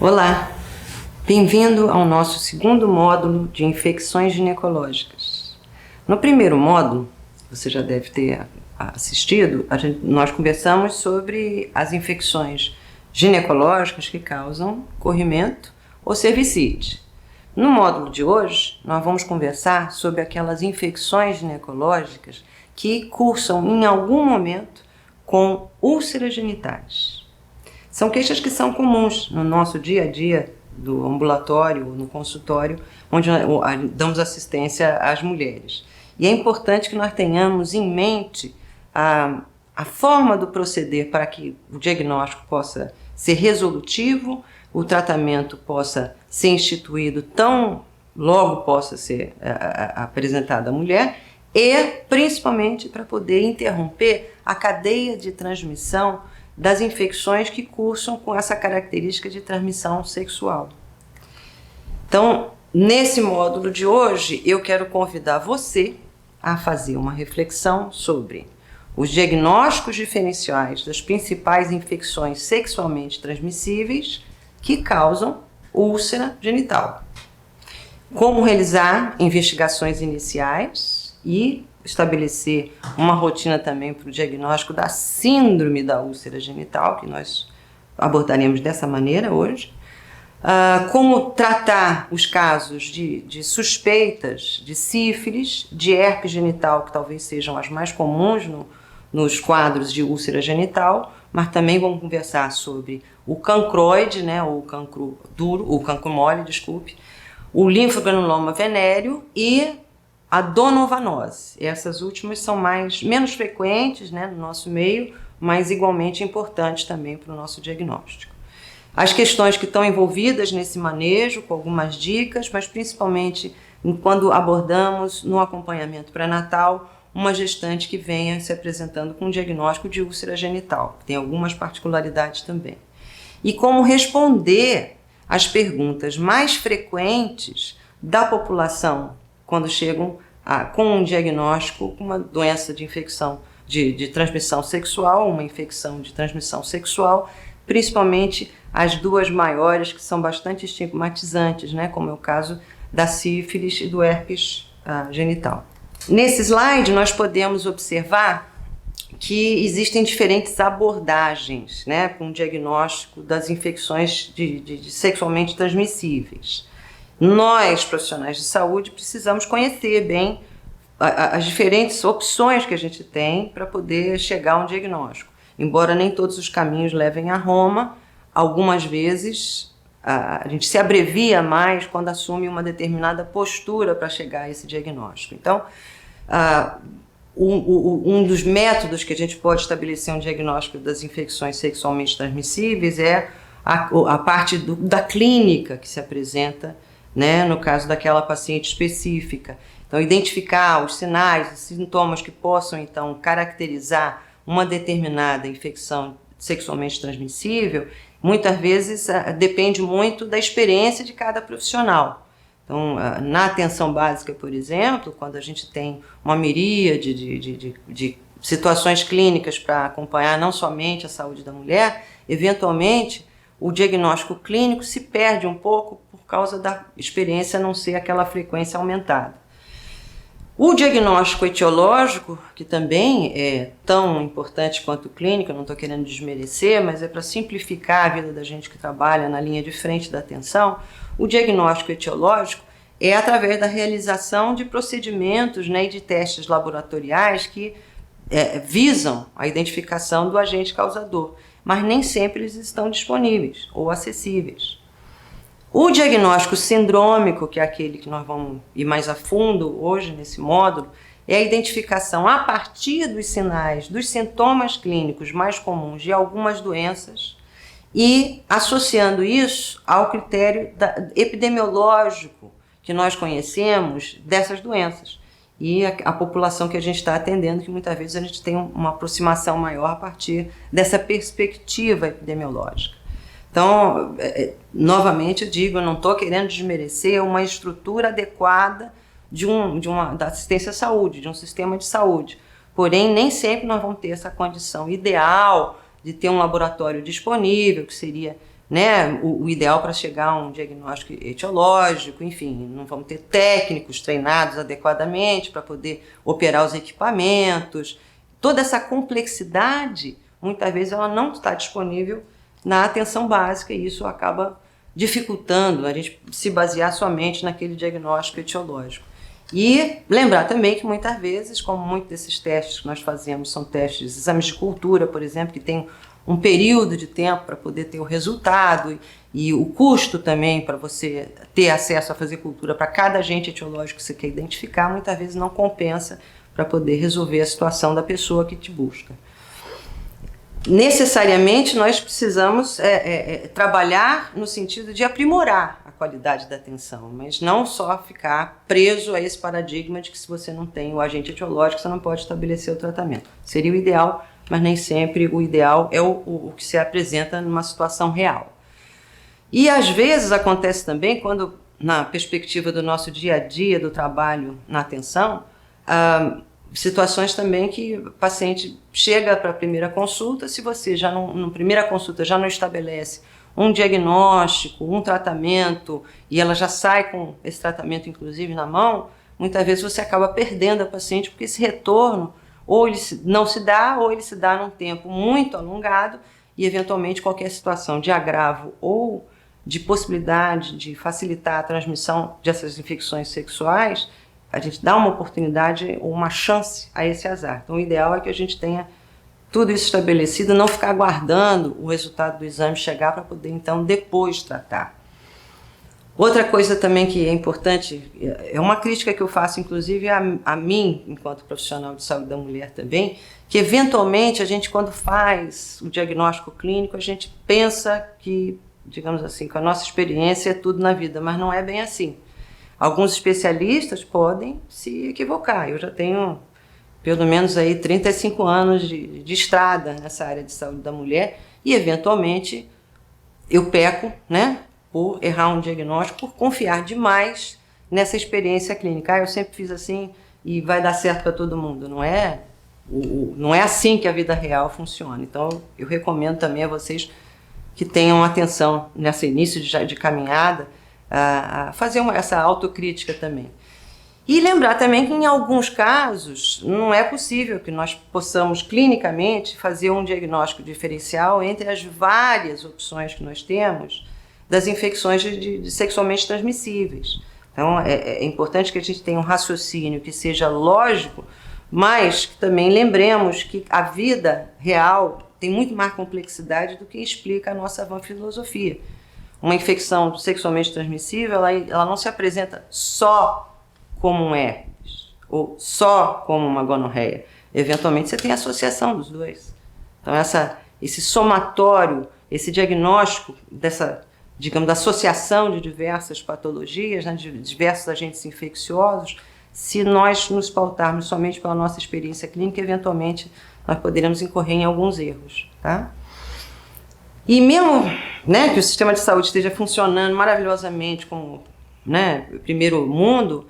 Olá, bem-vindo ao nosso segundo módulo de infecções ginecológicas. No primeiro módulo, você já deve ter assistido, nós conversamos sobre as infecções ginecológicas que causam corrimento ou cervicite. No módulo de hoje, nós vamos conversar sobre aquelas infecções ginecológicas que cursam em algum momento com úlceras genitais. São queixas que são comuns no nosso dia a dia, do ambulatório ou no consultório, onde damos assistência às mulheres. E é importante que nós tenhamos em mente a forma do proceder para que o diagnóstico possa ser resolutivo, o tratamento possa ser instituído tão logo possa ser apresentado à mulher e, principalmente, para poder interromper a cadeia de transmissão das infecções que cursam com essa característica de transmissão sexual. Então, nesse módulo de hoje, eu quero convidar você a fazer uma reflexão sobre os diagnósticos diferenciais das principais infecções sexualmente transmissíveis que causam úlcera genital. Como realizar investigações iniciais e estabelecer uma rotina também para o diagnóstico da síndrome da úlcera genital, que nós abordaremos dessa maneira hoje. Como tratar os casos de suspeitas de sífilis, de herpes genital, que talvez sejam as mais comuns nos quadros de úlcera genital, mas também vamos conversar sobre o cancroide, né, ou o cancro duro, o cancro mole, desculpe, o linfogranuloma venéreo e a donovanose. Essas últimas são menos frequentes, né, no nosso meio, mas igualmente importantes também para o nosso diagnóstico. As questões que estão envolvidas nesse manejo, com algumas dicas, mas principalmente quando abordamos no acompanhamento pré-natal uma gestante que venha se apresentando com um diagnóstico de úlcera genital, que tem algumas particularidades também. E como responder às perguntas mais frequentes da população quando chegam com um diagnóstico, com uma doença de infecção de transmissão sexual, uma infecção de transmissão sexual, principalmente as duas maiores que são bastante estigmatizantes, né, como é o caso da sífilis e do herpes genital. Nesse slide nós podemos observar que existem diferentes abordagens, né, com o diagnóstico das infecções de sexualmente transmissíveis. Nós, profissionais de saúde, precisamos conhecer bem as diferentes opções que a gente tem para poder chegar a um diagnóstico. Embora nem todos os caminhos levem a Roma, algumas vezes a gente se abrevia mais quando assume uma determinada postura para chegar a esse diagnóstico. Então, um dos métodos que a gente pode estabelecer um diagnóstico das infecções sexualmente transmissíveis é a parte da clínica que se apresenta, né, no caso daquela paciente específica. Então, identificar os sinais, os sintomas que possam, então, caracterizar uma determinada infecção sexualmente transmissível, muitas vezes depende muito da experiência de cada profissional. Então, na atenção básica, por exemplo, quando a gente tem uma miríade de situações clínicas para acompanhar não somente a saúde da mulher, eventualmente o diagnóstico clínico se perde um pouco por causa da experiência não ser aquela frequência aumentada. O diagnóstico etiológico, que também é tão importante quanto o clínico, eu não estou querendo desmerecer, mas é para simplificar a vida da gente que trabalha na linha de frente da atenção, o diagnóstico etiológico é através da realização de procedimentos, né, e de testes laboratoriais que visam a identificação do agente causador, mas nem sempre eles estão disponíveis ou acessíveis. O diagnóstico sindrômico, que é aquele que nós vamos ir mais a fundo hoje nesse módulo, é a identificação a partir dos sinais, dos sintomas clínicos mais comuns de algumas doenças e associando isso ao critério epidemiológico que nós conhecemos dessas doenças e a população que a gente está atendendo, que muitas vezes a gente tem uma aproximação maior a partir dessa perspectiva epidemiológica. Então, novamente eu digo, eu não estou querendo desmerecer uma estrutura adequada da assistência à saúde, de um sistema de saúde. Porém, nem sempre nós vamos ter essa condição ideal de ter um laboratório disponível, que seria né, o ideal para chegar a um diagnóstico etiológico, enfim, não vamos ter técnicos treinados adequadamente para poder operar os equipamentos. Toda essa complexidade, muitas vezes, ela não está disponível na atenção básica e isso acaba dificultando a gente se basear somente naquele diagnóstico etiológico. E lembrar também que muitas vezes, como muitos desses testes que nós fazemos são testes, exames de cultura, por exemplo, que tem um período de tempo para poder ter o resultado e o custo também para você ter acesso a fazer cultura para cada agente etiológico que você quer identificar, muitas vezes não compensa para poder resolver a situação da pessoa que te busca. Necessariamente nós precisamos trabalhar no sentido de aprimorar a qualidade da atenção, mas não só ficar preso a esse paradigma de que se você não tem o agente etiológico, você não pode estabelecer o tratamento. Seria o ideal, mas nem sempre o ideal é o que se apresenta numa situação real. E às vezes acontece também quando, na perspectiva do nosso dia a dia, do trabalho na atenção, situações também que o paciente chega para a primeira consulta, se você já na primeira consulta já não estabelece um diagnóstico, um tratamento, e ela já sai com esse tratamento inclusive na mão, muitas vezes você acaba perdendo a paciente porque esse retorno ou ele não se dá ou ele se dá num tempo muito alongado e eventualmente qualquer situação de agravo ou de possibilidade de facilitar a transmissão dessas infecções sexuais, a gente dá uma oportunidade ou uma chance a esse azar. Então o ideal é que a gente tenha tudo isso estabelecido, não ficar aguardando o resultado do exame chegar para poder então depois tratar. Outra coisa também que é importante, é uma crítica que eu faço inclusive a mim, enquanto profissional de saúde da mulher também, que eventualmente a gente quando faz o diagnóstico clínico, a gente pensa que, digamos assim, que a nossa experiência é tudo na vida, mas não é bem assim. Alguns especialistas podem se equivocar. Eu já tenho pelo menos aí 35 anos de estrada nessa área de saúde da mulher e eventualmente eu peco, né, por errar um diagnóstico, por confiar demais nessa experiência clínica. Eu sempre fiz assim e vai dar certo para todo mundo. Não é assim que a vida real funciona. Então eu recomendo também a vocês que tenham atenção nesse início de caminhada, a fazer essa autocrítica também. E lembrar também que em alguns casos não é possível que nós possamos clinicamente fazer um diagnóstico diferencial entre as várias opções que nós temos das infecções sexualmente transmissíveis. Então é importante que a gente tenha um raciocínio que seja lógico, mas que também lembremos que a vida real tem muito mais complexidade do que explica a nossa vã filosofia. Uma infecção sexualmente transmissível, ela não se apresenta só como um herpes, ou só como uma gonorreia. Eventualmente você tem a associação dos dois. Então esse somatório, esse diagnóstico dessa, digamos, da associação de diversas patologias, né, de diversos agentes infecciosos, se nós nos pautarmos somente pela nossa experiência clínica, eventualmente nós poderemos incorrer em alguns erros, tá? E mesmo, né, que o sistema de saúde esteja funcionando maravilhosamente como, né, primeiro mundo,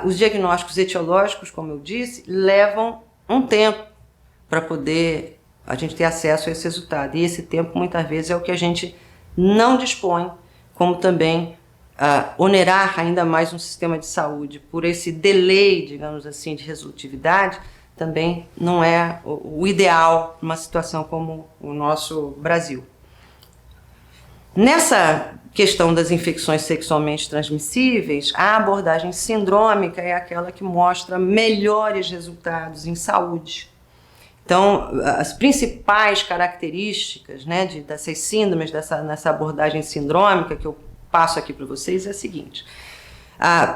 os diagnósticos etiológicos, como eu disse, levam um tempo para poder a gente ter acesso a esse resultado. E esse tempo, muitas vezes, é o que a gente não dispõe, como também onerar ainda mais um sistema de saúde por esse delay, digamos assim, de resolutividade, também não é o ideal numa situação como o nosso Brasil. Nessa questão das infecções sexualmente transmissíveis, a abordagem sindrômica é aquela que mostra melhores resultados em saúde. Então, as principais características, né, dessas síndromes, nessa abordagem sindrômica que eu passo aqui para vocês é a seguinte.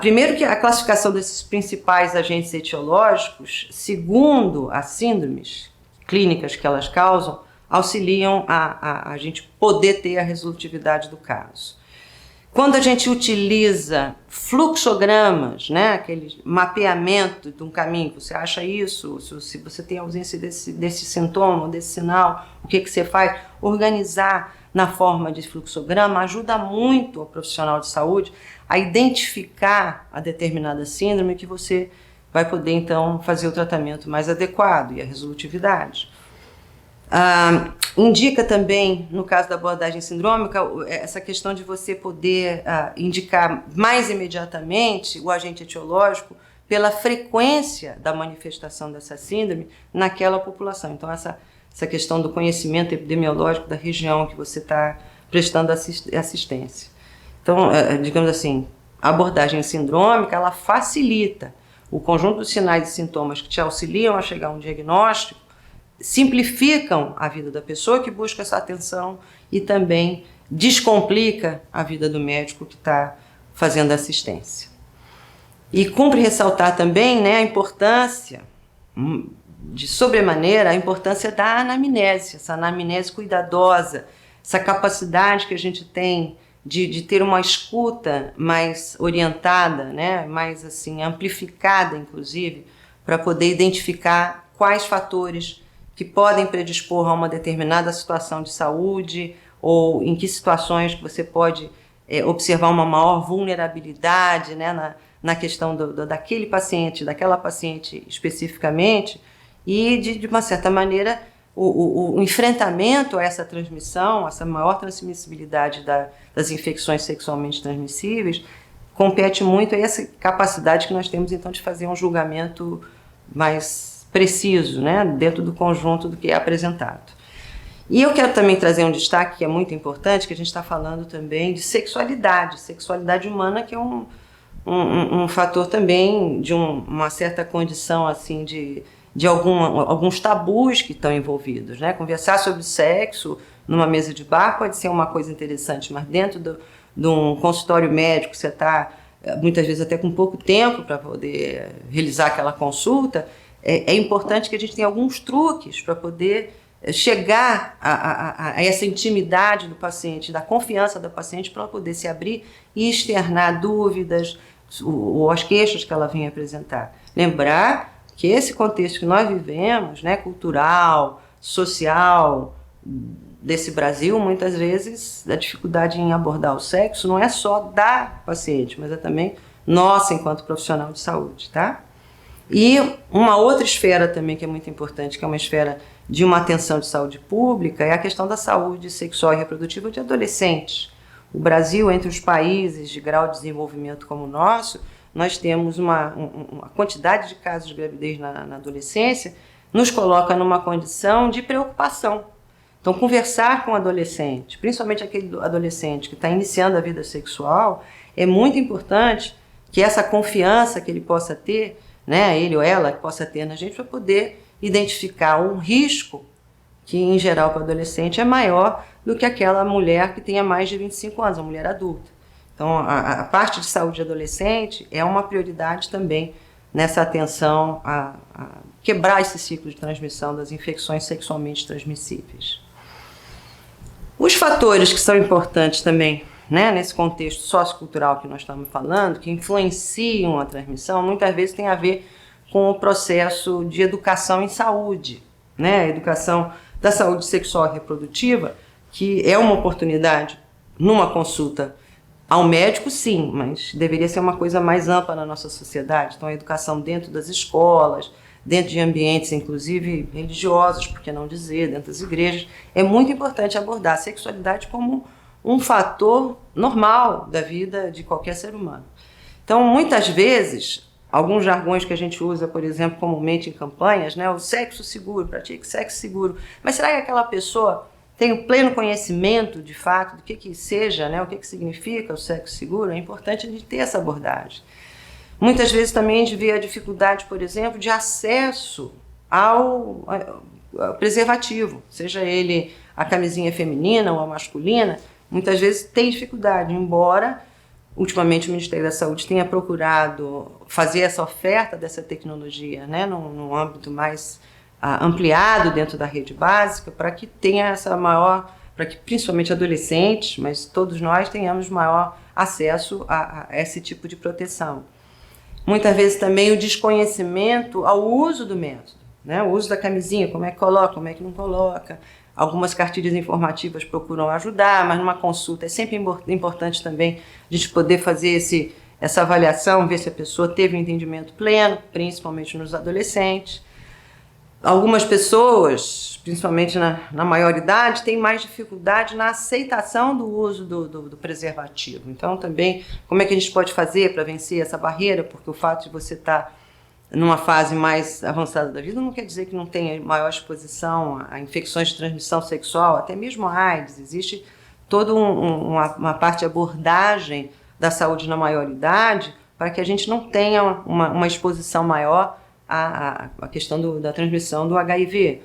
Primeiro que a classificação desses principais agentes etiológicos, segundo as síndromes clínicas que elas causam, auxiliam a gente poder ter a resolutividade do caso. Quando a gente utiliza fluxogramas, né, aquele mapeamento de um caminho, você acha isso, se você tem ausência desse sintoma, desse sinal, o que você faz? Organizar na forma de fluxograma ajuda muito o profissional de saúde a identificar a determinada síndrome que você vai poder então fazer o tratamento mais adequado e a resolutividade. Indica também, no caso da abordagem sindrômica, essa questão de você poder indicar mais imediatamente o agente etiológico pela frequência da manifestação dessa síndrome naquela população. Então, essa questão do conhecimento epidemiológico da região que você está prestando assistência. Então, digamos assim, a abordagem sindrômica, ela facilita o conjunto dos sinais e sintomas que te auxiliam a chegar a um diagnóstico, simplificam a vida da pessoa que busca essa atenção e também descomplica a vida do médico que está fazendo assistência. E cumpre ressaltar também, né, a importância, de sobremaneira, a importância da anamnese, essa anamnese cuidadosa, essa capacidade que a gente tem de ter uma escuta mais orientada, né, mais assim, amplificada, inclusive, para poder identificar quais fatores que podem predispor a uma determinada situação de saúde ou em que situações que você pode observar uma maior vulnerabilidade, né, na questão daquele paciente, daquela paciente especificamente, e de uma certa maneira o enfrentamento a essa transmissão, essa maior transmissibilidade das infecções sexualmente transmissíveis, compete muito a essa capacidade que nós temos então de fazer um julgamento mais preciso, né, dentro do conjunto do que é apresentado. E eu quero também trazer um destaque que é muito importante, que a gente está falando também de sexualidade humana, que é um fator também de uma certa condição assim de alguns tabus que estão envolvidos, né? Conversar sobre sexo numa mesa de bar pode ser uma coisa interessante, mas dentro de um consultório médico, você está muitas vezes até com pouco tempo para poder realizar aquela consulta, é importante que a gente tenha alguns truques para poder chegar a essa intimidade do paciente, da confiança do paciente, para poder se abrir e externar dúvidas ou as queixas que ela vem apresentar. Lembrar que esse contexto que nós vivemos, né, cultural, social, desse Brasil, muitas vezes a dificuldade em abordar o sexo não é só da paciente, mas é também nossa enquanto profissional de saúde, tá? E uma outra esfera também que é muito importante, que é uma esfera de uma atenção de saúde pública, é a questão da saúde sexual e reprodutiva de adolescentes. O Brasil, entre os países de grau de desenvolvimento como o nosso, nós temos uma quantidade de casos de gravidez na adolescência, nos coloca numa condição de preocupação. Então, conversar com o adolescente, principalmente aquele adolescente que está iniciando a vida sexual, é muito importante que essa confiança que ele possa ter, né, ele ou ela que possa ter na gente, para poder identificar um risco que, em geral, para o adolescente é maior do que aquela mulher que tenha mais de 25 anos, a mulher adulta. Então, a parte de saúde adolescente é uma prioridade também nessa atenção a quebrar esse ciclo de transmissão das infecções sexualmente transmissíveis. Os fatores que são importantes também, né, nesse contexto sociocultural que nós estamos falando, que influenciam a transmissão, muitas vezes tem a ver com o processo de educação em saúde, né, a educação da saúde sexual e reprodutiva, que é uma oportunidade numa consulta ao médico, sim, mas deveria ser uma coisa mais ampla na nossa sociedade. Então, a educação dentro das escolas, dentro de ambientes, inclusive religiosos, por que não dizer, dentro das igrejas, é muito importante abordar a sexualidade como um fator normal da vida de qualquer ser humano. Então, muitas vezes, alguns jargões que a gente usa, por exemplo, comumente em campanhas, né, o sexo seguro, pratique sexo seguro, mas será que aquela pessoa tem o pleno conhecimento, de fato, do que seja, né, o que significa o sexo seguro? É importante a gente ter essa abordagem. Muitas vezes também a gente vê a dificuldade, por exemplo, de acesso ao preservativo, seja ele a camisinha feminina ou a masculina, muitas vezes tem dificuldade, embora ultimamente o Ministério da Saúde tenha procurado fazer essa oferta dessa tecnologia, né, num âmbito mais ampliado dentro da rede básica, para que tenha essa maior, para que principalmente adolescentes, mas todos nós tenhamos maior acesso a esse tipo de proteção. Muitas vezes também o desconhecimento ao uso do método, né? O uso da camisinha, como é que coloca, como é que não coloca. Algumas cartilhas informativas procuram ajudar, mas numa consulta é sempre importante também a gente poder fazer essa avaliação, ver se a pessoa teve um entendimento pleno, principalmente nos adolescentes. Algumas pessoas, principalmente na maioridade, têm mais dificuldade na aceitação do uso do preservativo. Então, também, como é que a gente pode fazer para vencer essa barreira? Porque o fato de você estar numa fase mais avançada da vida não quer dizer que não tenha maior exposição a infecções de transmissão sexual, até mesmo a AIDS. Existe toda uma parte de abordagem da saúde na maioridade para que a gente não tenha uma exposição maior à questão da transmissão do HIV.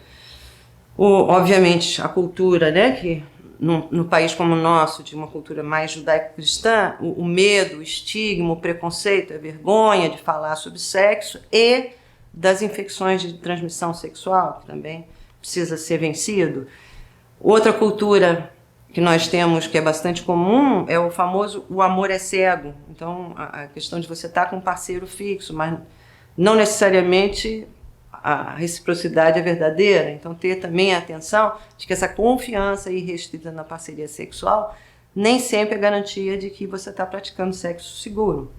Obviamente, a cultura, né, que no país como o nosso, de uma cultura mais judaico-cristã, o medo, o estigma, o preconceito, a vergonha de falar sobre sexo e das infecções de transmissão sexual, que também precisa ser vencido. Outra cultura que nós temos, que é bastante comum, é o famoso o amor é cego. Então, a questão de você estar com um parceiro fixo, mas não necessariamente a reciprocidade é verdadeira. Então, ter também a atenção de que essa confiança irrestrita na parceria sexual nem sempre é garantia de que você está praticando sexo seguro.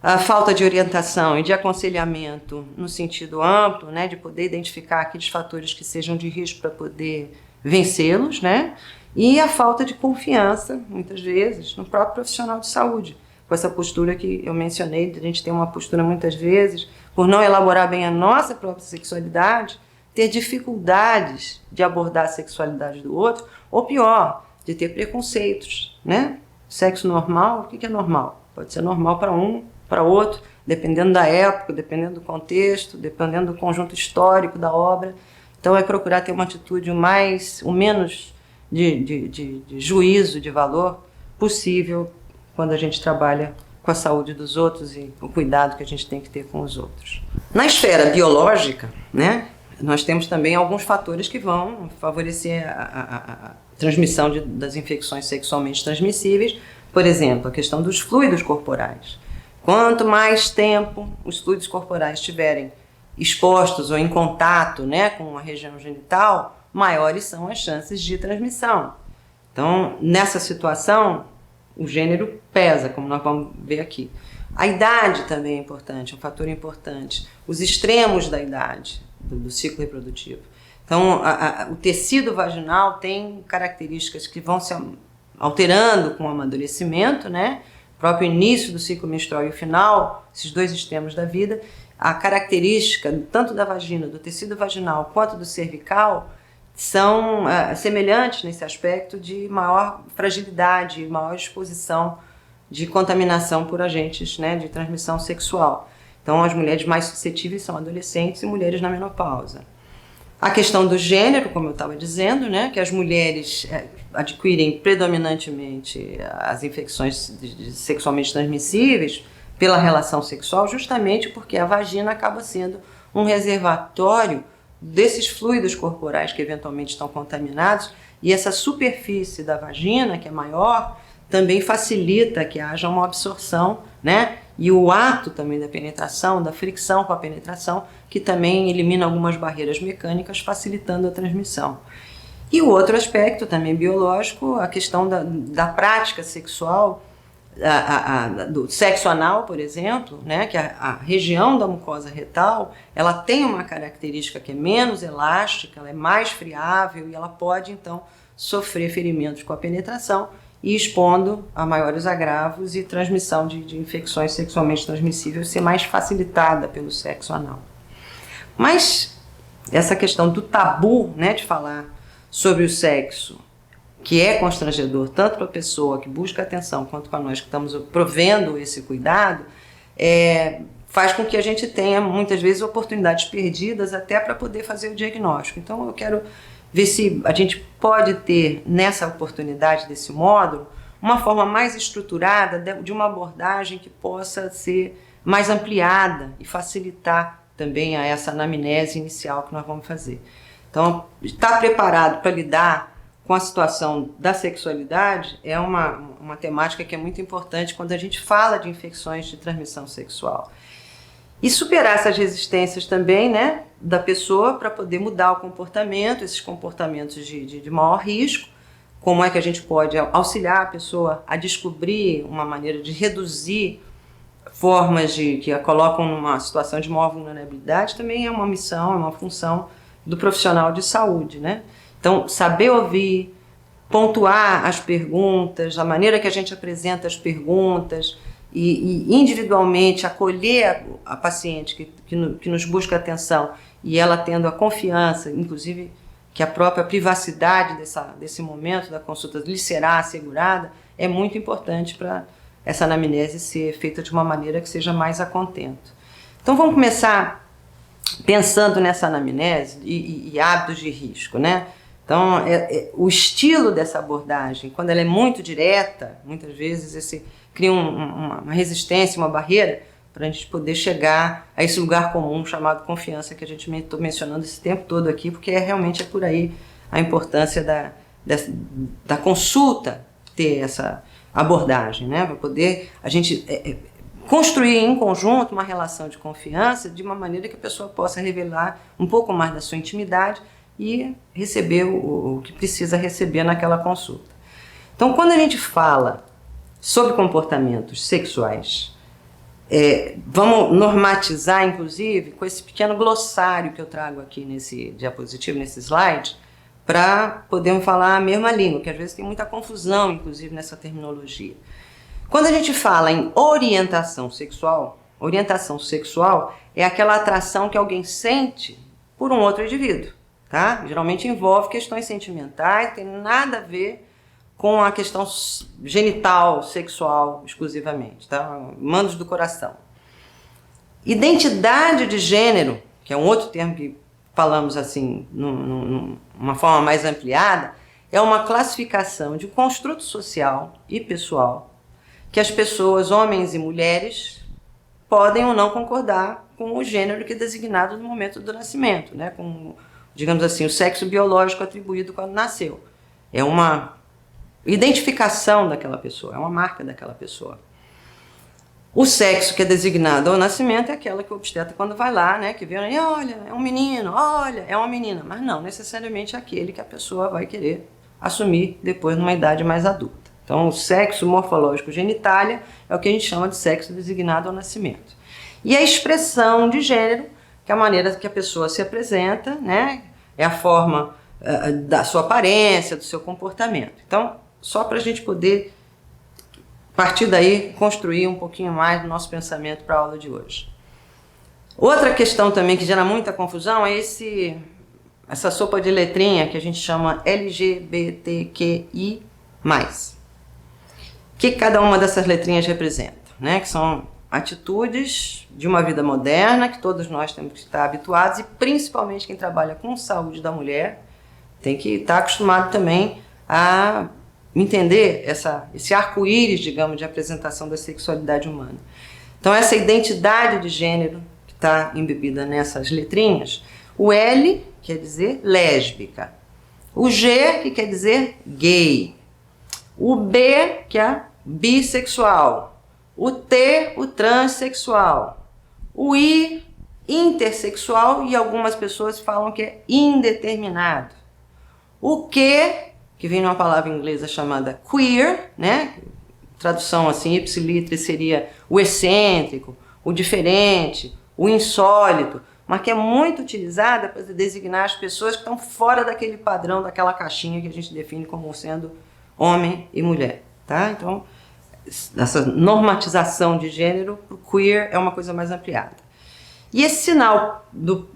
A falta de orientação e de aconselhamento no sentido amplo, né, de poder identificar aqueles fatores que sejam de risco para poder vencê-los, né, e a falta de confiança, muitas vezes, no próprio profissional de saúde, com essa postura que eu mencionei, de a gente ter uma postura muitas vezes, por não elaborar bem a nossa própria sexualidade, ter dificuldades de abordar a sexualidade do outro, ou pior, de ter preconceitos, né? Sexo normal, o que é normal? Pode ser normal para um, para outro, dependendo da época, dependendo do contexto, dependendo do conjunto histórico da obra. Então é procurar ter uma atitude o menos de juízo, de valor possível quando a gente trabalha com a saúde dos outros e o cuidado que a gente tem que ter com os outros. Na esfera biológica, né, nós temos também alguns fatores que vão favorecer a transmissão das infecções sexualmente transmissíveis. Por exemplo, a questão dos fluidos corporais. Quanto mais tempo os fluidos corporais estiverem expostos ou em contato, né, com a região genital, maiores são as chances de transmissão. Então, nessa situação, o gênero pesa, como nós vamos ver aqui. A idade também é importante, é um fator importante. Os extremos da idade, do ciclo reprodutivo. Então, o tecido vaginal tem características que vão se alterando com o amadurecimento, né? O próprio início do ciclo menstrual e o final, esses dois extremos da vida. A característica, tanto da vagina, do tecido vaginal, quanto do cervical, são semelhantes nesse aspecto de maior fragilidade, maior exposição de contaminação por agentes, né, de transmissão sexual. Então, as mulheres mais suscetíveis são adolescentes e mulheres na menopausa. A questão do gênero, como eu estava dizendo, né, que as mulheres adquirem predominantemente as infecções sexualmente transmissíveis pela relação sexual, justamente porque a vagina acaba sendo um reservatório desses fluidos corporais que eventualmente estão contaminados, e essa superfície da vagina, que é maior, também facilita que haja uma absorção, né? E o ato também da penetração, da fricção com a penetração, que também elimina algumas barreiras mecânicas, facilitando a transmissão. E o outro aspecto também biológico, a questão da prática sexual, do sexo anal, por exemplo, né, que a região da mucosa retal, ela tem uma característica que é menos elástica, ela é mais friável e ela pode, então, sofrer ferimentos com a penetração e expondo a maiores agravos e transmissão de infecções sexualmente transmissíveis ser mais facilitada pelo sexo anal. Mas essa questão do tabu, né, de falar sobre o sexo, que é constrangedor tanto para a pessoa que busca atenção quanto para nós que estamos provendo esse cuidado, faz com que a gente tenha muitas vezes oportunidades perdidas até para poder fazer o diagnóstico. Então eu quero ver se a gente pode ter nessa oportunidade desse módulo uma forma mais estruturada de uma abordagem que possa ser mais ampliada e facilitar também a essa anamnese inicial que nós vamos fazer. Então, estar preparado para lidar com a situação da sexualidade é uma temática que é muito importante quando a gente fala de infecções de transmissão sexual. E superar essas resistências também, né, da pessoa para poder mudar o comportamento, esses comportamentos de maior risco, como é que a gente pode auxiliar a pessoa a descobrir uma maneira de reduzir formas que a colocam numa situação de maior vulnerabilidade, também é uma missão, é uma função do profissional de saúde, né? Então, saber ouvir, pontuar as perguntas, a maneira que a gente apresenta as perguntas e individualmente acolher a paciente que nos busca atenção e ela tendo a confiança, inclusive que a própria privacidade desse momento da consulta lhe será assegurada, é muito importante para essa anamnese ser feita de uma maneira que seja mais a contento. Então vamos começar pensando nessa anamnese e hábitos de risco, né? Então, o estilo dessa abordagem, quando ela é muito direta, muitas vezes cria uma resistência, uma barreira para a gente poder chegar a esse lugar comum chamado confiança que a gente estou mencionando esse tempo todo aqui, porque realmente é por aí a importância da consulta ter essa abordagem, né? Para poder a gente construir em conjunto uma relação de confiança de uma maneira que a pessoa possa revelar um pouco mais da sua intimidade e receber o que precisa receber naquela consulta. Então, quando a gente fala sobre comportamentos sexuais, vamos normatizar, inclusive, com esse pequeno glossário que eu trago aqui nesse diapositivo, nesse slide, para podermos falar a mesma língua, que às vezes tem muita confusão, inclusive, nessa terminologia. Quando a gente fala em orientação sexual é aquela atração que alguém sente por um outro indivíduo, tá? Geralmente envolve questões sentimentais, tem nada a ver com a questão genital, sexual, exclusivamente, tá? Mandos do coração. Identidade de gênero, que é um outro termo que falamos assim, numa forma mais ampliada, é uma classificação de construto social e pessoal que as pessoas, homens e mulheres, podem ou não concordar com o gênero que é designado no momento do nascimento, né? Com, digamos assim, o sexo biológico atribuído quando nasceu. É uma identificação daquela pessoa, é uma marca daquela pessoa. O sexo que é designado ao nascimento é aquela que o obstetra, quando vai lá, né, que vê, olha, é um menino, olha, é uma menina, mas não necessariamente é aquele que a pessoa vai querer assumir depois numa idade mais adulta. Então, o sexo morfológico genitália é o que a gente chama de sexo designado ao nascimento. E a expressão de gênero, que é a maneira que a pessoa se apresenta, né, é a forma da sua aparência, do seu comportamento. Então, só para a gente poder, a partir daí, construir um pouquinho mais do nosso pensamento para a aula de hoje. Outra questão também que gera muita confusão é essa sopa de letrinha que a gente chama LGBTQI+. O que cada uma dessas letrinhas representa, né? Que são atitudes de uma vida moderna que todos nós temos que estar habituados e principalmente quem trabalha com saúde da mulher tem que estar acostumado também a entender esse arco-íris, digamos, de apresentação da sexualidade humana. Então, essa identidade de gênero que está embebida nessas letrinhas, o L quer dizer lésbica, o G que quer dizer gay, o B que é bissexual, o T, o transexual, o I, intersexual e algumas pessoas falam que é indeterminado, o Q, que vem de uma palavra inglesa chamada queer, né? Tradução assim, ipsilitris seria o excêntrico, o diferente, o insólito, mas que é muito utilizada para designar as pessoas que estão fora daquele padrão, daquela caixinha que a gente define como sendo homem e mulher, tá? Então, essa normatização de gênero, o queer é uma coisa mais ampliada. E esse sinal do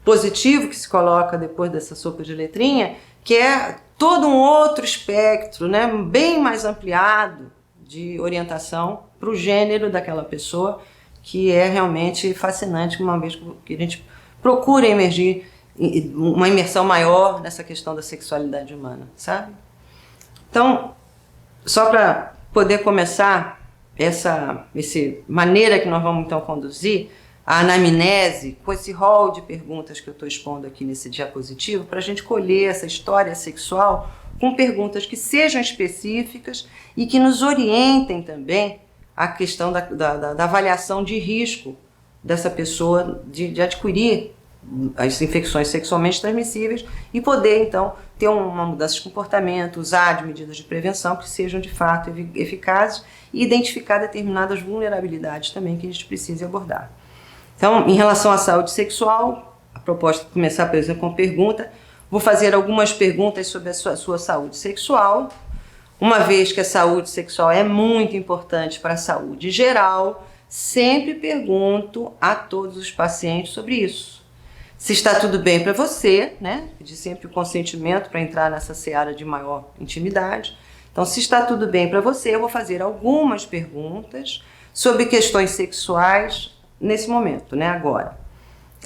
positivo que se coloca depois dessa sopa de letrinha, que é todo um outro espectro, né, bem mais ampliado de orientação para o gênero daquela pessoa, que é realmente fascinante, uma vez que a gente procura emergir uma imersão maior nessa questão da sexualidade humana, sabe? Então, só para poder começar essa maneira que nós vamos então conduzir a anamnese com esse rol de perguntas que eu estou expondo aqui nesse diapositivo, para a gente colher essa história sexual com perguntas que sejam específicas e que nos orientem também a questão da avaliação de risco dessa pessoa de adquirir as infecções sexualmente transmissíveis e poder, então, ter uma mudança de comportamento, usar de medidas de prevenção que sejam, de fato, eficazes e identificar determinadas vulnerabilidades também que a gente precisa abordar. Então, em relação à saúde sexual, a proposta de começar, por exemplo, com pergunta. Vou fazer algumas perguntas sobre a sua saúde sexual, uma vez que a saúde sexual é muito importante para a saúde geral. Sempre pergunto a todos os pacientes sobre isso. Se está tudo bem para você, né? Pedir sempre o consentimento para entrar nessa seara de maior intimidade. Então, se está tudo bem para você, eu vou fazer algumas perguntas sobre questões sexuais nesse momento, né? Agora.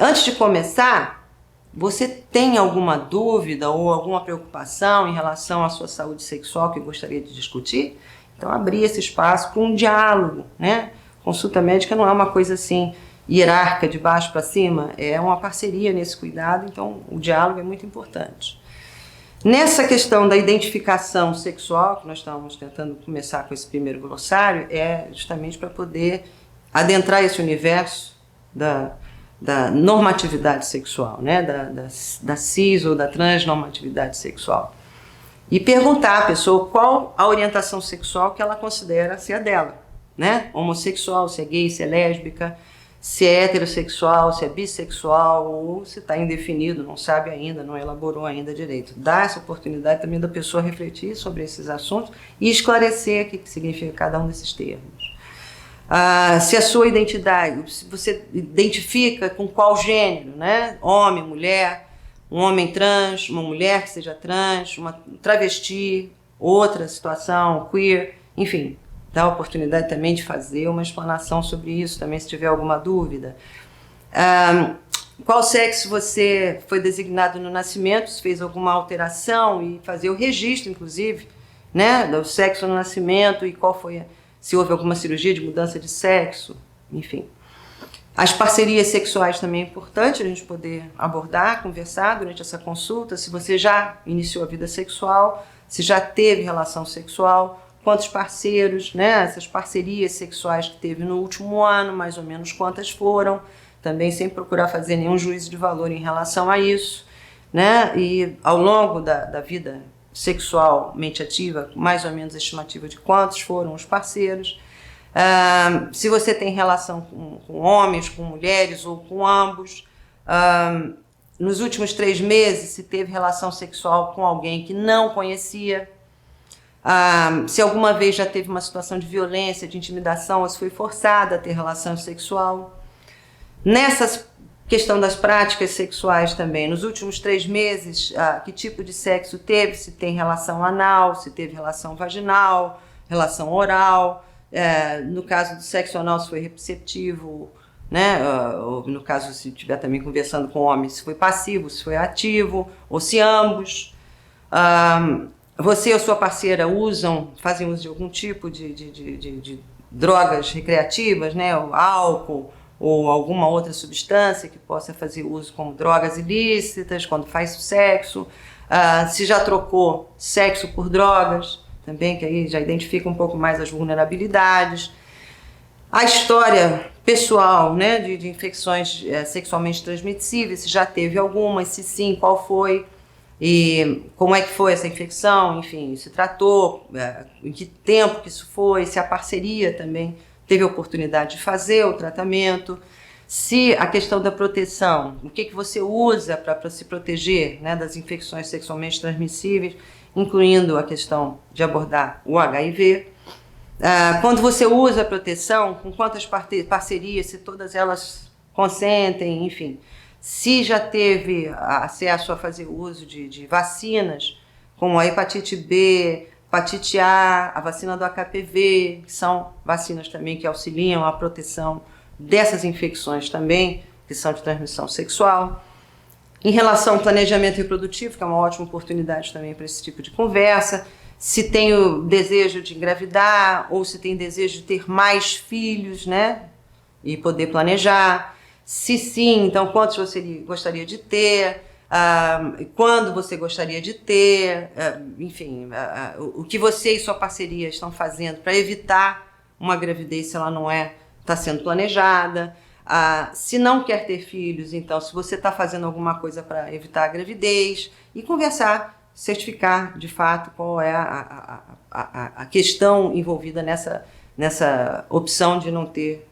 Antes de começar, você tem alguma dúvida ou alguma preocupação em relação à sua saúde sexual que gostaria de discutir? Então, abrir esse espaço para um diálogo, né? Consulta médica não é uma coisa assim hierárquica, de baixo para cima, é uma parceria nesse cuidado, então o diálogo é muito importante. Nessa questão da identificação sexual, que nós estamos tentando começar com esse primeiro glossário, é justamente para poder adentrar esse universo da normatividade sexual, né? da cis ou da transnormatividade sexual. E perguntar à pessoa qual a orientação sexual que ela considera ser a dela, né? Homossexual, se é gay, se é lésbica, se é heterossexual, se é bissexual, ou se está indefinido, não sabe ainda, não elaborou ainda direito. Dá essa oportunidade também da pessoa refletir sobre esses assuntos e esclarecer o que significa cada um desses termos. Se a sua identidade, se você identifica com qual gênero, né? Homem, mulher, um homem trans, uma mulher que seja trans, uma travesti, outra situação, queer, enfim, dá a oportunidade também de fazer uma explanação sobre isso, também se tiver alguma dúvida. Qual sexo você foi designado no nascimento, se fez alguma alteração, e fazer o registro, inclusive, né, do sexo no nascimento e qual foi se houve alguma cirurgia de mudança de sexo, enfim. As parcerias sexuais também é importante a gente poder abordar, conversar durante essa consulta, se você já iniciou a vida sexual, se já teve relação sexual, quantos parceiros, né, essas parcerias sexuais que teve no último ano, mais ou menos quantas foram, também sem procurar fazer nenhum juízo de valor em relação a isso, né, e ao longo da vida sexualmente ativa, mais ou menos a estimativa de quantos foram os parceiros, se você tem relação com homens, com mulheres ou com ambos, nos últimos 3 meses se teve relação sexual com alguém que não conhecia, se alguma vez já teve uma situação de violência, de intimidação, ou se foi forçada a ter relação sexual. Nessa questão das práticas sexuais também, nos últimos 3 meses, que tipo de sexo teve, se tem relação anal, se teve relação vaginal, relação oral, no caso do sexo anal, se foi receptivo, né? Ou no caso, se estiver também conversando com homens, se foi passivo, se foi ativo, ou se ambos. Você ou sua parceira fazem uso de algum tipo de drogas recreativas, né? O álcool ou alguma outra substância que possa fazer uso como drogas ilícitas quando faz sexo, se já trocou sexo por drogas, também, que aí já identifica um pouco mais as vulnerabilidades. A história pessoal, né, de infecções sexualmente transmissíveis, se já teve alguma, se sim, qual foi, e como é que foi essa infecção, enfim, se tratou, em que tempo que isso foi, se a parceria também teve a oportunidade de fazer o tratamento, se a questão da proteção, o que você usa para se proteger, né, das infecções sexualmente transmissíveis, incluindo a questão de abordar o HIV. Quando você usa a proteção, com quantas parcerias, se todas elas consentem, enfim. Se já teve acesso a fazer uso de vacinas, como a hepatite B, hepatite A vacina do HPV, que são vacinas também que auxiliam a proteção dessas infecções também, que são de transmissão sexual. Em relação ao planejamento reprodutivo, que é uma ótima oportunidade também para esse tipo de conversa, se tem o desejo de engravidar ou se tem desejo de ter mais filhos, né, e poder planejar. Se sim, então quantos você gostaria de ter, quando você gostaria de ter, enfim, o que você e sua parceria estão fazendo para evitar uma gravidez se ela não está sendo planejada. Se não quer ter filhos, então se você está fazendo alguma coisa para evitar a gravidez, e conversar, certificar de fato qual é a questão envolvida nessa opção de não ter,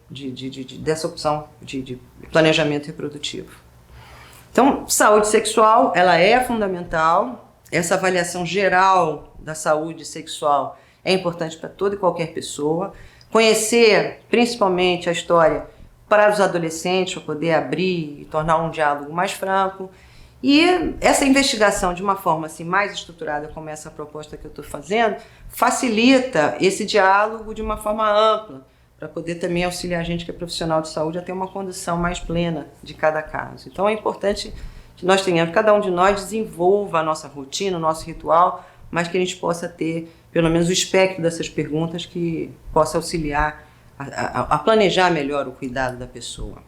dessa opção de planejamento reprodutivo. Então, saúde sexual, ela é fundamental. Essa avaliação geral da saúde sexual é importante para toda e qualquer pessoa. Conhecer, principalmente, a história para os adolescentes, para poder abrir e tornar um diálogo mais franco. E essa investigação, de uma forma assim, mais estruturada, como essa proposta que eu estou fazendo, facilita esse diálogo de uma forma ampla, para poder também auxiliar a gente que é profissional de saúde a ter uma condução mais plena de cada caso. Então é importante que nós tenhamos, cada um de nós desenvolva a nossa rotina, o nosso ritual, mas que a gente possa ter pelo menos o espectro dessas perguntas que possa auxiliar a planejar melhor o cuidado da pessoa.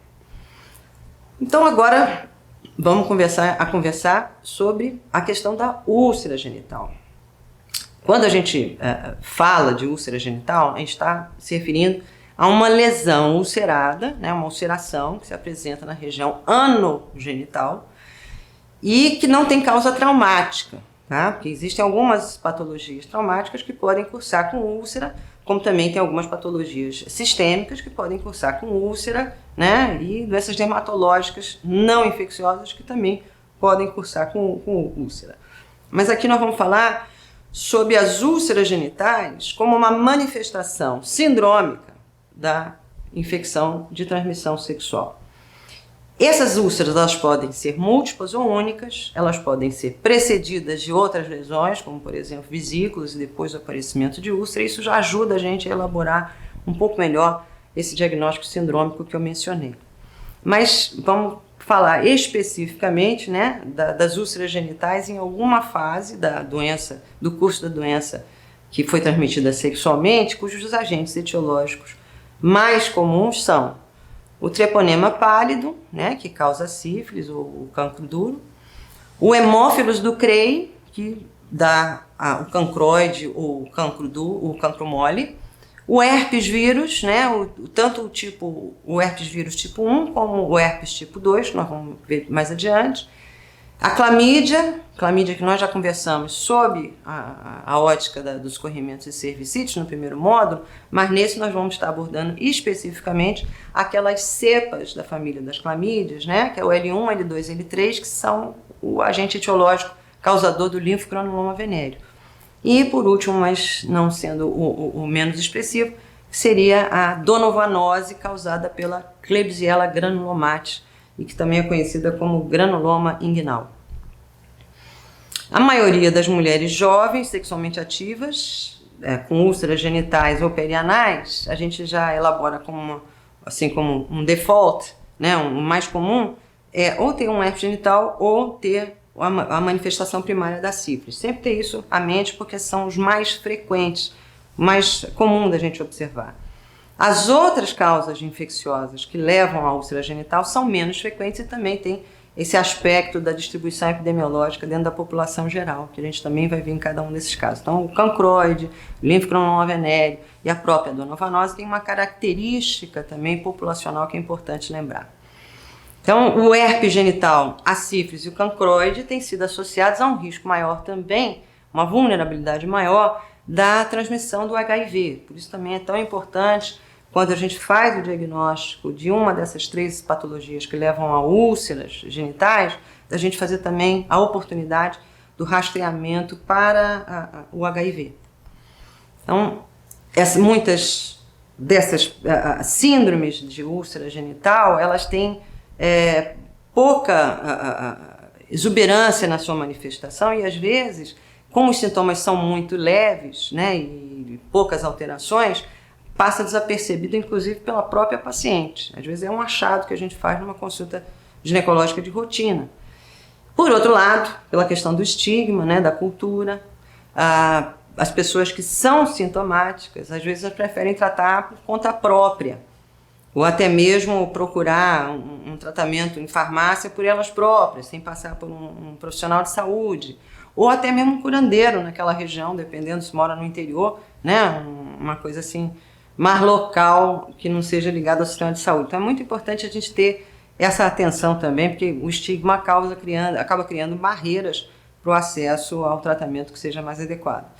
Então agora vamos conversar sobre a questão da úlcera genital. Quando a gente fala de úlcera genital, a gente está se referindo a uma lesão ulcerada, né, uma ulceração que se apresenta na região anogenital e que não tem causa traumática, tá? Porque existem algumas patologias traumáticas que podem cursar com úlcera, como também tem algumas patologias sistêmicas que podem cursar com úlcera, né, e doenças dermatológicas não infecciosas que também podem cursar com úlcera. Mas aqui nós vamos falar sobre as úlceras genitais como uma manifestação sindrômica da infecção de transmissão sexual. Essas úlceras elas podem ser múltiplas ou únicas, elas podem ser precedidas de outras lesões, como por exemplo vesículas e depois o aparecimento de úlcera. Isso já ajuda a gente a elaborar um pouco melhor esse diagnóstico sindrômico que eu mencionei. Mas vamos falar especificamente, né, das úlceras genitais em alguma fase da doença, do curso da doença que foi transmitida sexualmente, cujos agentes etiológicos mais comuns são o treponema pálido, né, que causa sífilis ou o cancro duro, o hemófilos do Crey, que dá o cancroide ou o cancro mole, o herpes vírus, né, tanto o herpes vírus tipo 1 como o herpes tipo 2, que nós vamos ver mais adiante, a clamídia que nós já conversamos sob a ótica dos corrimentos e cervicites no primeiro módulo, mas nesse nós vamos estar abordando especificamente aquelas cepas da família das clamídias, né, que é o L1, L2 e L3, que são o agente etiológico causador do linfogranuloma venéreo. E por último, mas não sendo o menos expressivo, seria a donovanose causada pela Klebsiella granulomatosis, e que também é conhecida como granuloma inguinal. A maioria das mulheres jovens, sexualmente ativas, com úlceras genitais ou perianais, a gente já elabora como um default, né, o mais comum, ou ter um herpes genital ou ter a manifestação primária da sífilis. Sempre ter isso à mente, porque são os mais frequentes, mais comum da gente observar. As outras causas infecciosas que levam à úlcera genital são menos frequentes e também tem esse aspecto da distribuição epidemiológica dentro da população geral, que a gente também vai ver em cada um desses casos. Então, o cancroide, o linfogranuloma venéreo e a própria donovanose tem uma característica também populacional que é importante lembrar. Então, o herpes genital, a sífilis e o cancroide têm sido associados a um risco maior também, uma vulnerabilidade maior da transmissão do HIV. Por isso também é tão importante, quando a gente faz o diagnóstico de uma dessas 3 patologias que levam a úlceras genitais, a gente fazer também a oportunidade do rastreamento para o HIV. Então, muitas dessas síndromes de úlcera genital, elas têm pouca exuberância na sua manifestação e às vezes, como os sintomas são muito leves, né, e poucas alterações, passa desapercebido inclusive pela própria paciente. Às vezes é um achado que a gente faz numa consulta ginecológica de rotina. Por outro lado, pela questão do estigma, né, da cultura, as pessoas que são sintomáticas, às vezes preferem tratar por conta própria, ou até mesmo procurar um tratamento em farmácia por elas próprias, sem passar por um profissional de saúde, ou até mesmo um curandeiro naquela região, dependendo se mora no interior, né, uma coisa assim, mais local, que não seja ligada ao sistema de saúde. Então é muito importante a gente ter essa atenção também, porque o estigma acaba criando barreiras para o acesso ao tratamento que seja mais adequado.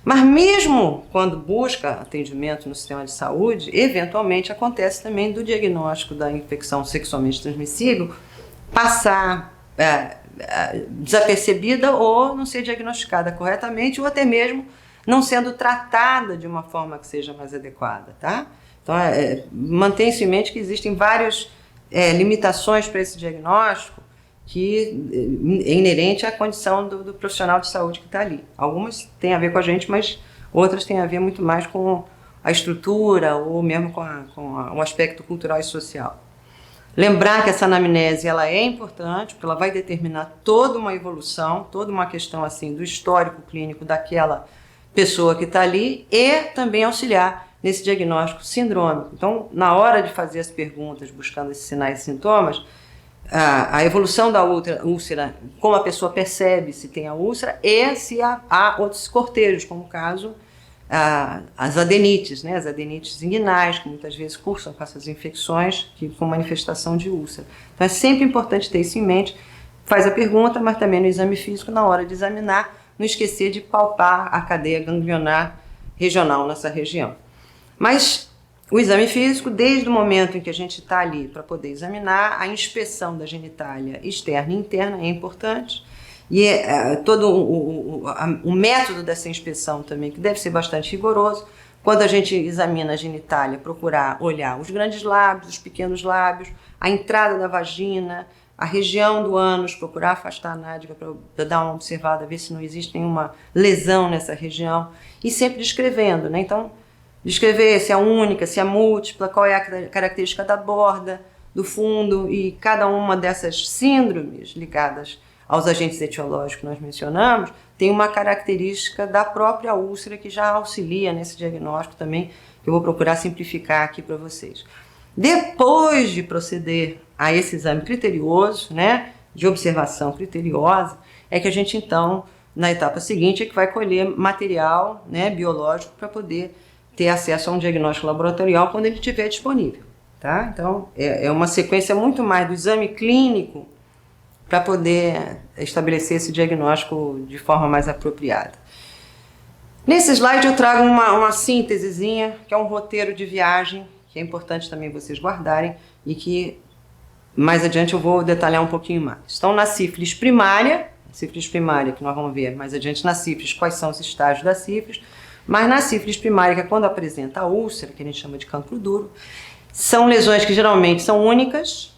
Mas mesmo quando busca atendimento no sistema de saúde, eventualmente acontece também do diagnóstico da infecção sexualmente transmissível passar desapercebida ou não ser diagnosticada corretamente, ou até mesmo não sendo tratada de uma forma que seja mais adequada, tá? Então, mantenha-se em mente que existem várias limitações para esse diagnóstico que é inerente à condição do profissional de saúde que está ali. Algumas têm a ver com a gente, mas outras têm a ver muito mais com a estrutura ou mesmo com o aspecto cultural e social. Lembrar que essa anamnese ela é importante, porque ela vai determinar toda uma evolução, toda uma questão assim do histórico clínico daquela pessoa que está ali e também auxiliar nesse diagnóstico sindrômico. Então, na hora de fazer as perguntas, buscando esses sinais e sintomas, a evolução da úlcera, como a pessoa percebe se tem a úlcera e se há outros cortejos, como o caso as adenites, né? As adenites inguinais, que muitas vezes cursam com essas infecções com manifestação de úlcera. Então é sempre importante ter isso em mente. Faz a pergunta, mas também no exame físico, na hora de examinar, não esquecer de palpar a cadeia ganglionar regional nessa região. Mas o exame físico, desde o momento em que a gente está ali para poder examinar, a inspeção da genitália externa e interna é importante. E todo o método dessa inspeção também, que deve ser bastante rigoroso. Quando a gente examina a genitália, procurar olhar os grandes lábios, os pequenos lábios, a entrada da vagina, a região do ânus, procurar afastar a nádega para dar uma observada, ver se não existe nenhuma lesão nessa região. E sempre descrevendo, né? Então, descrever se é única, se é múltipla, qual é a característica da borda, do fundo, e cada uma dessas síndromes ligadas aos agentes etiológicos que nós mencionamos, tem uma característica da própria úlcera que já auxilia nesse diagnóstico também, que eu vou procurar simplificar aqui para vocês. Depois de proceder a esse exame criterioso, né, de observação criteriosa, é que a gente então, na etapa seguinte, é que vai colher material, né, biológico para poder ter acesso a um diagnóstico laboratorial quando ele estiver disponível, tá? Então, é uma sequência muito mais do exame clínico para poder estabelecer esse diagnóstico de forma mais apropriada. Nesse slide eu trago uma síntesezinha, que é um roteiro de viagem, que é importante também vocês guardarem e que mais adiante eu vou detalhar um pouquinho mais. Então, na sífilis primária, que nós vamos ver mais adiante na sífilis, quais são os estágios da sífilis, mas na sífilis primária, que é quando apresenta a úlcera, que a gente chama de cancro duro, são lesões que geralmente são únicas,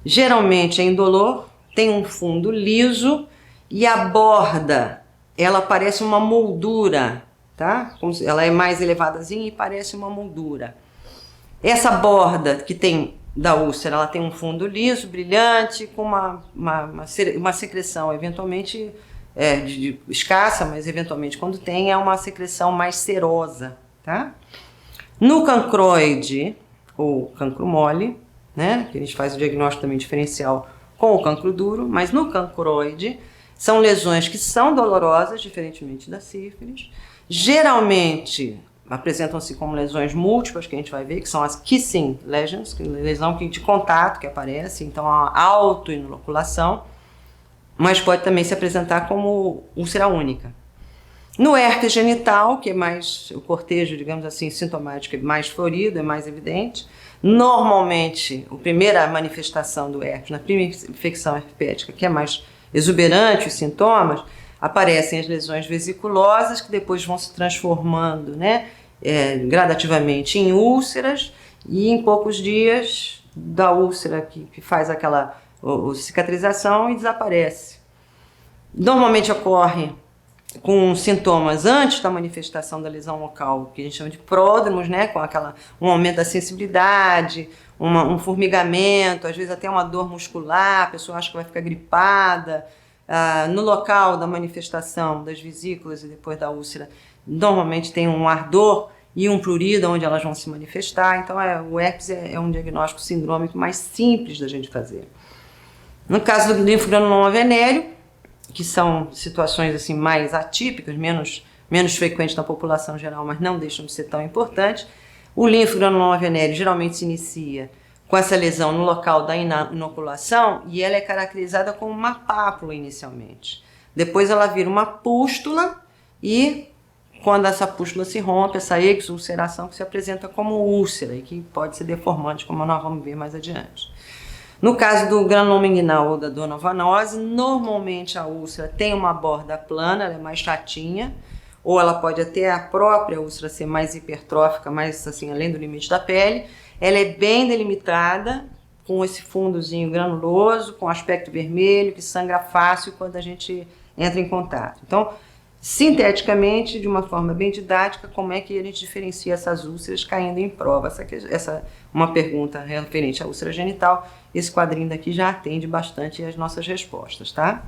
geralmente é indolor, tem um fundo liso e a borda, ela parece uma moldura, tá? Ela é mais elevadazinha e parece uma moldura. Essa borda que tem da úlcera, ela tem um fundo liso, brilhante, com uma secreção eventualmente escassa, mas eventualmente quando tem é uma secreção mais serosa, tá? No cancroide, ou cancro mole, né? Que a gente faz o diagnóstico também diferencial com o cancro duro, mas no cancroide são lesões que são dolorosas, diferentemente da sífilis. Geralmente apresentam-se como lesões múltiplas, que a gente vai ver, que são as kissing lesions, que é lesão de contato que aparece, então a autoinoculação, mas pode também se apresentar como úlcera única. No herpes genital, que é mais o cortejo, digamos assim, sintomático, é mais florido, é mais evidente. Normalmente, a primeira manifestação do herpes, na primeira infecção herpética, que é mais exuberante os sintomas, aparecem as lesões vesiculosas, que depois vão se transformando, né, gradativamente em úlceras, e em poucos dias da úlcera que faz aquela cicatrização e desaparece. Normalmente ocorre com sintomas antes da manifestação da lesão local, que a gente chama de pródromos, né, com um aumento da sensibilidade, um formigamento, às vezes até uma dor muscular, a pessoa acha que vai ficar gripada. No local da manifestação das vesículas e depois da úlcera, normalmente tem um ardor e um prurido onde elas vão se manifestar. Então o herpes é um diagnóstico sindrômico mais simples da gente fazer. No caso do linfogranuloma venéreo, que são situações assim mais atípicas, menos frequentes na população geral, mas não deixam de ser tão importantes, o linfogranuloma venéreo geralmente se inicia com essa lesão no local da inoculação e ela é caracterizada como uma pápula inicialmente. Depois ela vira uma pústula e quando essa pústula se rompe, essa exulceração que se apresenta como úlcera e que pode ser deformante, como nós vamos ver mais adiante. No caso do granuloma inguinal ou da donovanose, normalmente a úlcera tem uma borda plana, ela é mais chatinha, ou ela pode até a própria úlcera ser mais hipertrófica, mais assim, além do limite da pele. Ela é bem delimitada, com esse fundozinho granuloso, com aspecto vermelho, que sangra fácil quando a gente entra em contato. Então, sinteticamente, de uma forma bem didática, como é que a gente diferencia essas úlceras caindo em prova? Essa uma pergunta referente à úlcera genital. Esse quadrinho daqui já atende bastante as nossas respostas, tá?